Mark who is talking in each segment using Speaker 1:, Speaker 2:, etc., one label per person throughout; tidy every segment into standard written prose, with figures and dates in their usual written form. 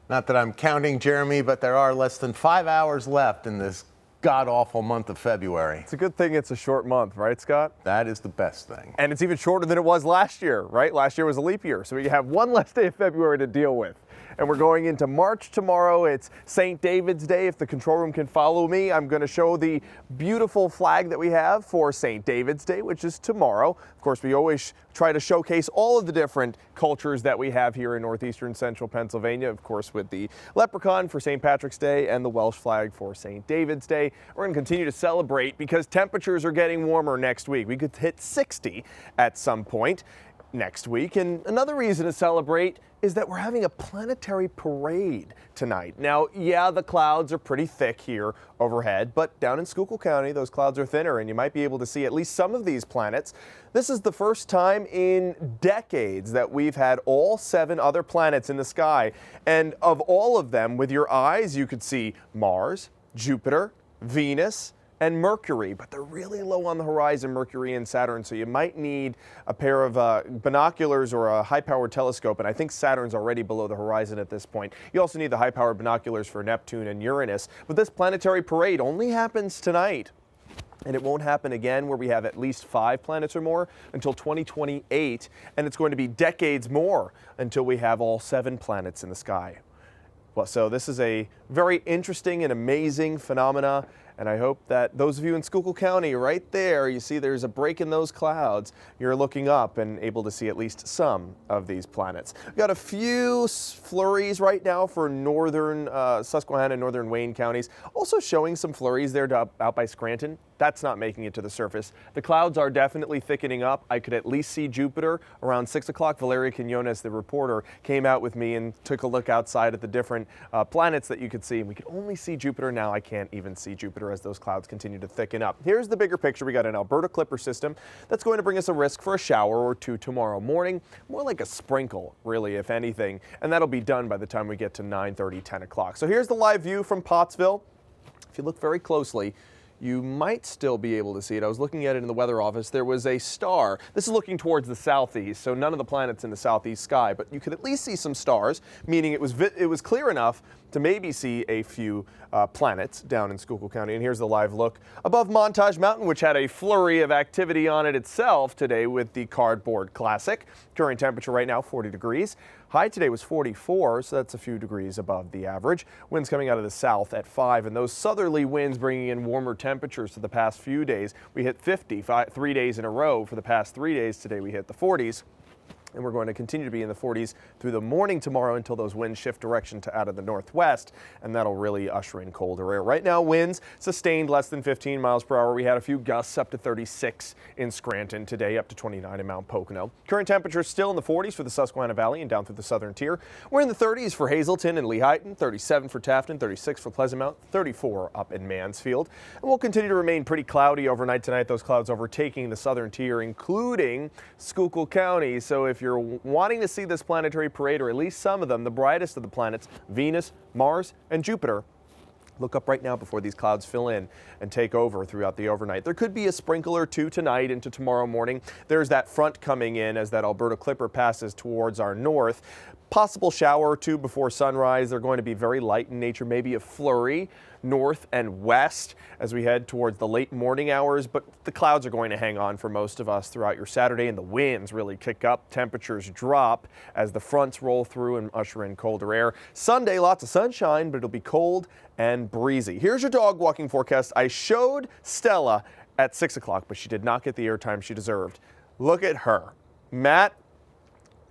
Speaker 1: Not that I'm counting, Jeremy, but there are less than 5 hours left in this god-awful month of February.
Speaker 2: It's a good thing it's a short month, right, Scott?
Speaker 1: That is the best thing.
Speaker 2: And it's even shorter than it was last year, right? Last year was a leap year, so we have one less day of February to deal with. And we're going into March tomorrow. It's St. David's Day. If the control room can follow me, I'm going to show the beautiful flag that we have for St. David's Day, which is tomorrow. Of course, we always try to showcase all of the different cultures that we have here in northeastern central Pennsylvania, of course, with the leprechaun for St. Patrick's Day and the Welsh flag for St. David's Day. We're going to continue to celebrate because temperatures are getting warmer next week. We could hit 60 at some point next week. And another reason to celebrate is that we're having a planetary parade tonight. Now, yeah, the clouds are pretty thick here overhead, but down in Schuylkill County, those clouds are thinner and you might be able to see at least some of these planets. This is the first time in decades that we've had all 7 other planets in the sky. And of all of them, with your eyes, you could see Mars, Jupiter, Venus, and Mercury, but they're really low on the horizon, Mercury and Saturn, so you might need a pair of binoculars or a high-powered telescope, and I think Saturn's already below the horizon at this point. You also need the high-powered binoculars for Neptune and Uranus, but this planetary parade only happens tonight. And it won't happen again where we have at least 5 planets or more until 2028, and it's going to be decades more until we have all 7 planets in the sky. Well, so this is a very interesting and amazing phenomena, and I hope that those of you in Schuylkill County right there, you see there's a break in those clouds, you're looking up and able to see at least some of these planets. We've got a few flurries right now for northern Susquehanna and northern Wayne counties, also showing some flurries there out by Scranton. That's not making it to the surface. The clouds are definitely thickening up. I could at least see Jupiter around 6 o'clock. Valeria Quinones, the reporter, came out with me and took a look outside at the different planets that you could see. We could only see Jupiter. Now I can't even see Jupiter as those clouds continue to thicken up. Here's the bigger picture. We got an Alberta Clipper system that's going to bring us a risk for a shower or 2 tomorrow morning. More like a sprinkle, really, if anything. And that'll be done by the time we get to 9:30, 10 o'clock. So here's the live view from Pottsville. If you look very closely, you might still be able to see it. I was looking at it in the weather office. There was a star. This is looking towards the southeast, so none of the planets in the southeast sky, but you could at least see some stars, meaning it was clear enough to maybe see a few planets down in Schuylkill County. And here's the live look above Montage Mountain, which had a flurry of activity on it itself today with the Cardboard Classic. Current temperature right now, 40 degrees. High today was 44, so that's a few degrees above the average. Winds coming out of the south at 5, and those southerly winds bringing in warmer temperatures for the past few days. We hit 50 3 days in a row for the past 3 days. Today we hit the 40s. And we're going to continue to be in the 40s through the morning tomorrow until those winds shift direction to out of the northwest, and that'll really usher in colder air. Right now, winds sustained less than 15 miles per hour. We had a few gusts up to 36 in Scranton today, up to 29 in Mount Pocono. Current temperatures still in the 40s for the Susquehanna Valley and down through the southern tier. We're in the 30s for Hazleton and Lehighton, 37 for Tafton, 36 for Pleasant Mountain, 34 up in Mansfield. And we'll continue to remain pretty cloudy overnight tonight. Those clouds overtaking the southern tier, including Schuylkill County. So if you're wanting to see this planetary parade, or at least some of them, the brightest of the planets, Venus, Mars, and Jupiter, look up right now before these clouds fill in and take over throughout the overnight. There could be a sprinkle or 2 tonight into tomorrow morning. There's that front coming in as that Alberta Clipper passes towards our north. Possible shower or 2 before sunrise. They're going to be very light in nature, maybe a flurry north and west as we head towards the late morning hours, but the clouds are going to hang on for most of us throughout your Saturday, and the winds really kick up. Temperatures drop as the fronts roll through and usher in colder air. Sunday, lots of sunshine, but it'll be cold and breezy. Here's your dog walking forecast. I showed Stella at 6 o'clock, but she did not get the airtime she deserved. Look at her. Matt,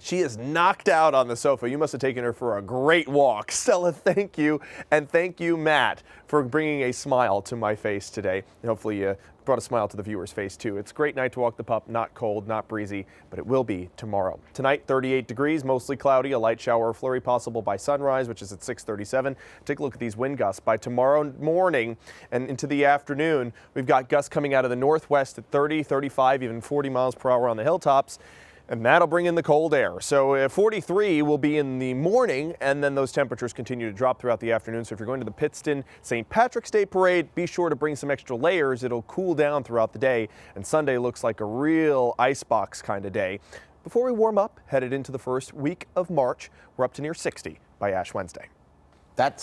Speaker 2: she is knocked out on the sofa. You must have taken her for a great walk. Stella, thank you. And thank you, Matt, for bringing a smile to my face today. And hopefully you brought a smile to the viewer's face, too. It's a great night to walk the pup. Not cold, not breezy, but it will be tomorrow. Tonight, 38 degrees, mostly cloudy. A light shower or flurry possible by sunrise, which is at 6:37. Take a look at these wind gusts. By tomorrow morning and into the afternoon, we've got gusts coming out of the northwest at 30, 35, even 40 miles per hour on the hilltops. And that'll bring in the cold air. So 43 will be in the morning, and then those temperatures continue to drop throughout the afternoon. So if you're going to the Pittston St. Patrick's Day Parade, be sure to bring some extra layers. It'll cool down throughout the day, and Sunday looks like a real icebox kind of day. Before we warm up, headed into the first week of March, we're up to near 60 by Ash Wednesday.
Speaker 1: That's